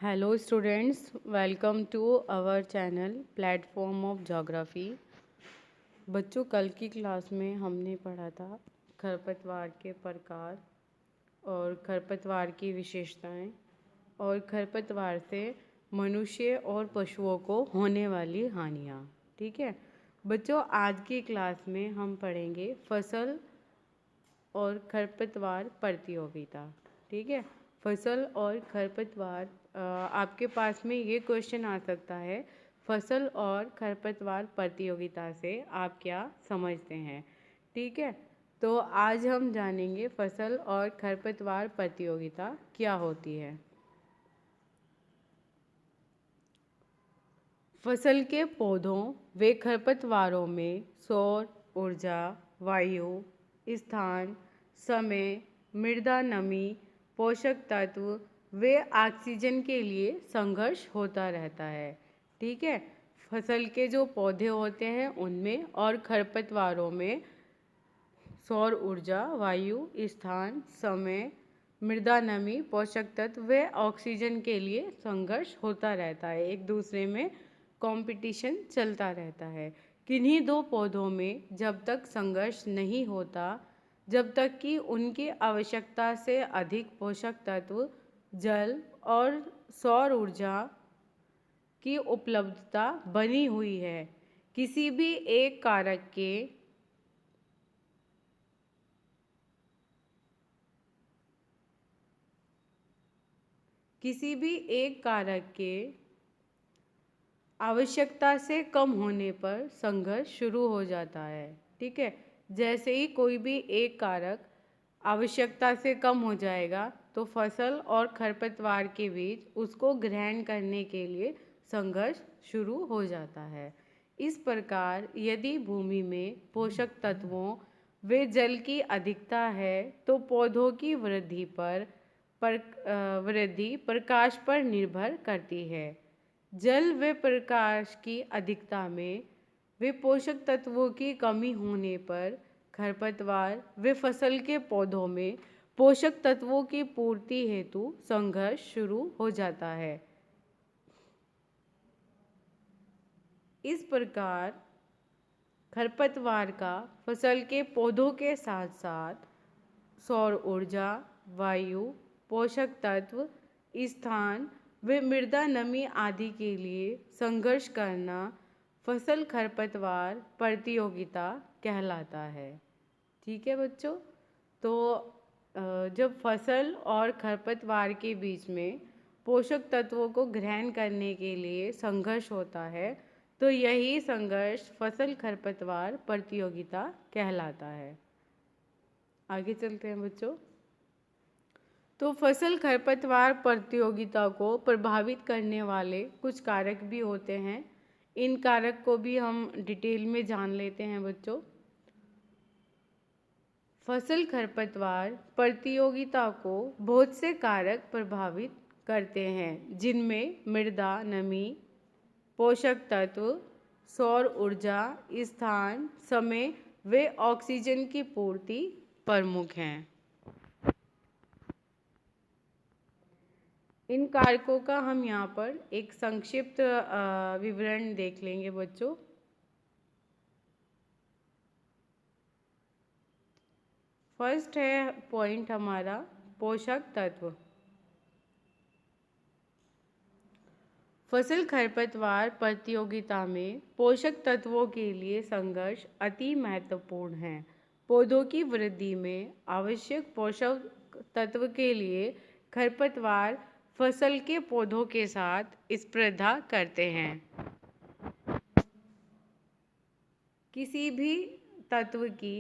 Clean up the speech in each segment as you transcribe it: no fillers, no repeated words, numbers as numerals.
Hello students, welcome to our channel Platform of Geography। बच्चों कल की क्लास में हमने पढ़ा था खरपतवार के प्रकार और खरपतवार की विशेषताएं और खरपतवार से मनुष्य और पशुओं को होने वाली हानियां। ठीक है बच्चों, आज की क्लास में हम पढ़ेंगे फसल और खरपतवार प्रतियोगिता। ठीक है, फसल और खरपतवार आपके पास में ये क्वेश्चन आ सकता है, फसल और खरपतवार प्रतियोगिता से आप क्या समझते हैं। ठीक है, तो आज हम जानेंगे फसल और खरपतवार प्रतियोगिता क्या होती है। फसल के पौधों व खरपतवारों में सौर ऊर्जा, वायु, स्थान, समय, मृदा नमी, पोषक तत्व व ऑक्सीजन के लिए संघर्ष होता रहता है। ठीक है, फसल के जो पौधे होते हैं उनमें और खरपतवारों में सौर ऊर्जा, वायु, स्थान, समय, मृदा नमी, पोषक तत्व व ऑक्सीजन के लिए संघर्ष होता रहता है, एक दूसरे में कंपटीशन चलता रहता है। किन्हीं दो पौधों में जब तक संघर्ष नहीं होता, जब तक कि उनकी आवश्यकता से अधिक पोषक तत्व, जल और सौर ऊर्जा की उपलब्धता बनी हुई है, किसी भी एक कारक के आवश्यकता से कम होने पर संघर्ष शुरू हो जाता है। ठीक है, जैसे ही कोई भी एक कारक आवश्यकता से कम हो जाएगा तो फसल और खरपतवार के बीच उसको ग्रहण करने के लिए संघर्ष शुरू हो जाता है। इस प्रकार यदि भूमि में पोषक तत्वों व जल की अधिकता है तो पौधों की वृद्धि प्रकाश पर निर्भर करती है। जल व प्रकाश की अधिकता में वे पोषक तत्वों की कमी होने पर खरपतवार व फसल के पौधों में पोषक तत्वों की पूर्ति हेतु संघर्ष शुरू हो जाता है। इस प्रकार खरपतवार का फसल के पौधों के साथ साथ सौर ऊर्जा, वायु, पोषक तत्व, स्थान व मृदा नमी आदि के लिए संघर्ष करना फसल खरपतवार प्रतियोगिता कहलाता है। ठीक है बच्चों, तो जब फसल और खरपतवार के बीच में पोषक तत्वों को ग्रहण करने के लिए संघर्ष होता है तो यही संघर्ष फसल खरपतवार प्रतियोगिता कहलाता है। आगे चलते हैं बच्चों। तो फसल खरपतवार प्रतियोगिता को प्रभावित करने वाले कुछ कारक भी होते हैं, इन कारक को भी हम डिटेल में जान लेते हैं बच्चों। फसल खरपतवार प्रतियोगिता को बहुत से कारक प्रभावित करते हैं, जिनमें मृदा नमी, पोषक तत्व, सौर ऊर्जा, स्थान, समय व ऑक्सीजन की पूर्ति प्रमुख हैं। इन कारकों का हम यहाँ पर एक संक्षिप्त विवरण देख लेंगे बच्चों। फर्स्ट है पॉइंट हमारा पोषक तत्व। फसल खरपतवार प्रतियोगिता में पोषक तत्वों के लिए संघर्ष अति महत्वपूर्ण है। पौधों की वृद्धि में आवश्यक पोषक तत्व के लिए खरपतवार फसल के पौधों के साथ स्पर्धा करते हैं। किसी भी तत्व की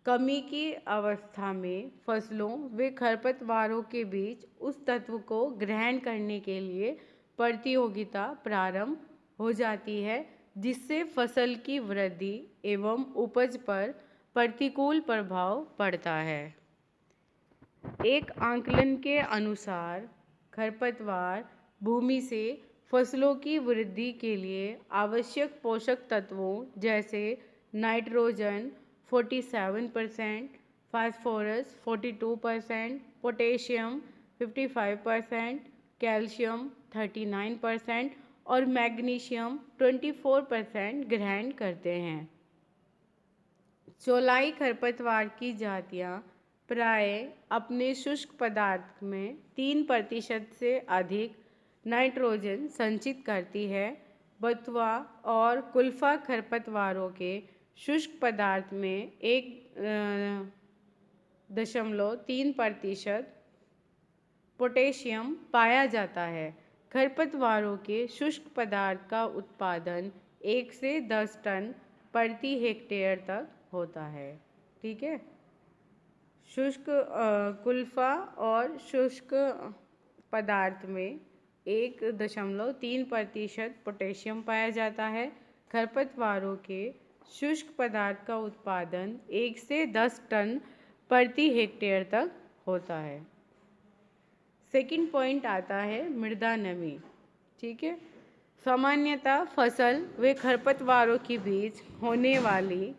कमी की अवस्था में फसलों व खरपतवारों के बीच उस तत्व को ग्रहण करने के लिए प्रतियोगिता प्रारंभ हो जाती है, जिससे फसल की वृद्धि एवं उपज पर प्रतिकूल प्रभाव पड़ता है। एक आंकलन के अनुसार खरपतवार भूमि से फसलों की वृद्धि के लिए आवश्यक पोषक तत्वों जैसे नाइट्रोजन 47%, फास्फोरस 42%, पोटेशियम 55%, कैल्शियम 39% और मैग्नीशियम 24% ग्रहण करते हैं। चौलाई खरपतवार की जातियाँ प्राय अपने शुष्क पदार्थ में 3% से अधिक नाइट्रोजन संचित करती है। बथुआ और कुल्फा खरपतवारों के शुष्क पदार्थ में 1.3% पोटेशियम पाया जाता है। खरपतवारों के शुष्क पदार्थ का उत्पादन 1 से 10 टन प्रति हेक्टेयर तक होता है। ठीक है, शुष्क कुल्फा और शुष्क पदार्थ में 1.3% पोटेशियम पाया जाता है। खरपतवारों के शुष्क पदार्थ का उत्पादन 1 से 10 टन प्रति हेक्टेयर तक होता है। सेकंड पॉइंट आता है मृदा नमी। ठीक है, सामान्यतः फसल व खरपतवारों के बीच होने वाली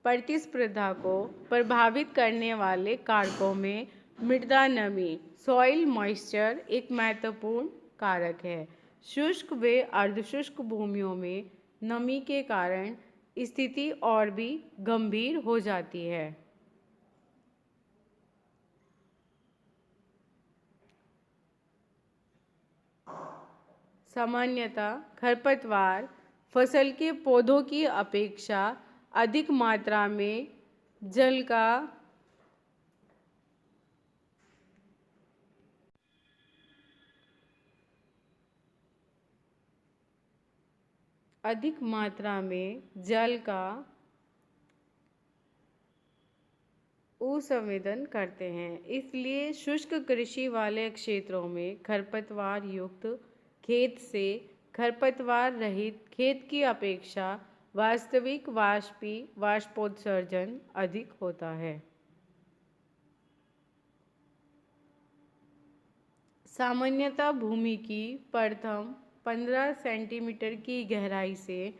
प्रतिस्पर्धा को प्रभावित करने वाले कारकों में मृदा नमी सॉइल मॉइस्चर एक महत्वपूर्ण कारक है। शुष्क व अर्धशुष्क भूमियों में नमी के कारण स्थिति और भी गंभीर हो जाती है। सामान्यतः खरपतवार फसल के पौधों की अपेक्षा अधिक मात्रा में जल का उसंवेदन करते हैं। इसलिए शुष्क कृषि वाले क्षेत्रों में खरपतवार युक्त खेत से खरपतवार रहित खेत की अपेक्षा वास्तविक वाष्पोत्सर्जन अधिक होता है। सामान्यतः भूमि की प्रथम 15 सेंटीमीटर की गहराई से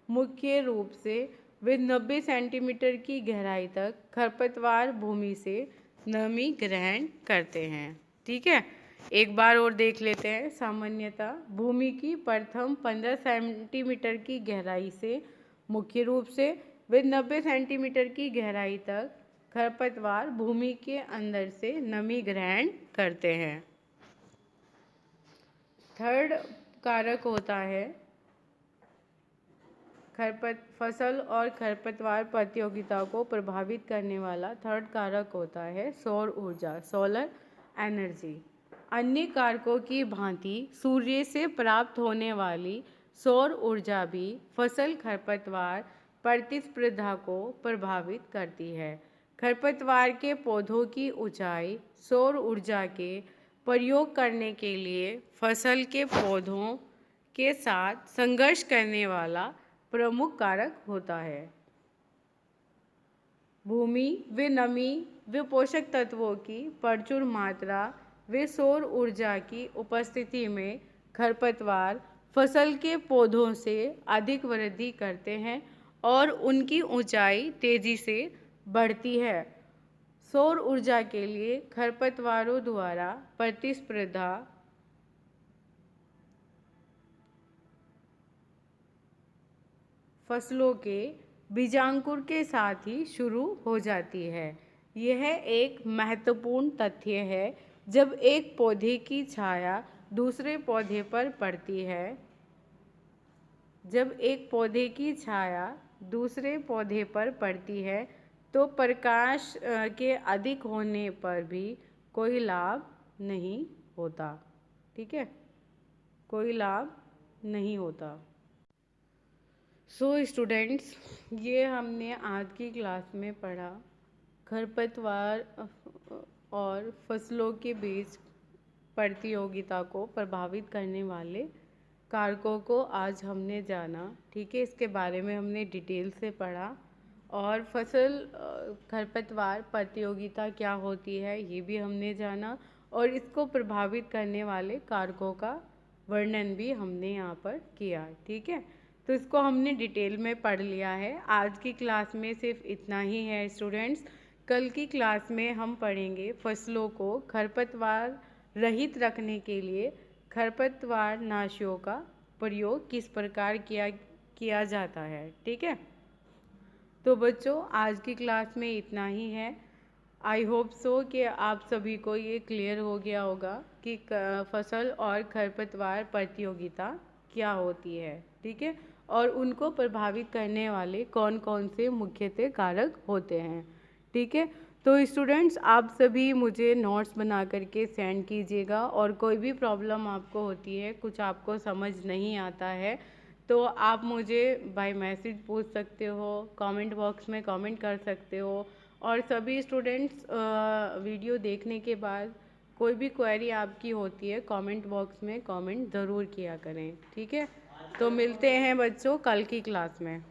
मुख्य रूप से वे 90 सेंटीमीटर की गहराई तक खरपतवार भूमि से नमी ग्रहण करते हैं। ठीक है, एक बार और देख लेते हैं। सामान्यतः भूमि की प्रथम 15 सेंटीमीटर की गहराई से मुख्य रूप से वे 90 सेंटीमीटर की गहराई तक खरपतवार भूमि के अंदर से नमी ग्रहण करते हैं। थर्ड कारक होता है फसल और खरपतवार प्रतियोगिता को प्रभावित करने वाला थर्ड कारक होता है सौर ऊर्जा, सोलर एनर्जी। अन्य कारकों की भांति सूर्य से प्राप्त होने वाली सौर ऊर्जा भी फसल खरपतवार प्रतिस्पर्धा को प्रभावित करती है। खरपतवार के पौधों की ऊंचाई सौर ऊर्जा के प्रयोग करने के लिए फसल के पौधों के साथ संघर्ष करने वाला प्रमुख कारक होता है। भूमि व नमी व पोषक तत्वों की प्रचुर मात्रा व सौर ऊर्जा की उपस्थिति में खरपतवार फसल के पौधों से अधिक वृद्धि करते हैं और उनकी ऊंचाई तेजी से बढ़ती है। सौर ऊर्जा के लिए खरपतवारों द्वारा प्रतिस्पर्धा फसलों के बीजांकुर के साथ ही शुरू हो जाती है। यह एक महत्वपूर्ण तथ्य है। जब एक पौधे की छाया दूसरे पौधे पर पड़ती है, तो प्रकाश के अधिक होने पर भी कोई लाभ नहीं होता। ठीक है, कोई लाभ नहीं होता। सो स्टूडेंट्स, ये हमने आज की क्लास में पढ़ा खरपतवार और फसलों के बीच प्रतियोगिता को प्रभावित करने वाले कारकों को आज हमने जाना। ठीक है, इसके बारे में हमने डिटेल से पढ़ा और फसल खरपतवार प्रतियोगिता क्या होती है ये भी हमने जाना और इसको प्रभावित करने वाले कारकों का वर्णन भी हमने यहाँ पर किया। ठीक है, तो इसको हमने डिटेल में पढ़ लिया है। आज की क्लास में सिर्फ इतना ही है स्टूडेंट्स। कल की क्लास में हम पढ़ेंगे फसलों को खरपतवार रहित रखने के लिए खरपतवार नाशियों का प्रयोग किस प्रकार किया जाता है। ठीक है, तो बच्चों आज की क्लास में इतना ही है। आई होप सो कि आप सभी को ये क्लियर हो गया होगा कि फसल और खरपतवार प्रतियोगिता क्या होती है। ठीक है, और उनको प्रभावित करने वाले कौन कौन से मुख्यतः कारक होते हैं। ठीक है, तो स्टूडेंट्स आप सभी मुझे नोट्स बना करके सेंड कीजिएगा, और कोई भी प्रॉब्लम आपको होती है, कुछ आपको समझ नहीं आता है, तो आप मुझे बाय मैसेज पूछ सकते हो, कमेंट बॉक्स में कमेंट कर सकते हो। और सभी स्टूडेंट्स वीडियो देखने के बाद कोई भी क्वेरी आपकी होती है कमेंट बॉक्स में कमेंट ज़रूर किया करें। ठीक है, तो मिलते हैं बच्चों कल की क्लास में।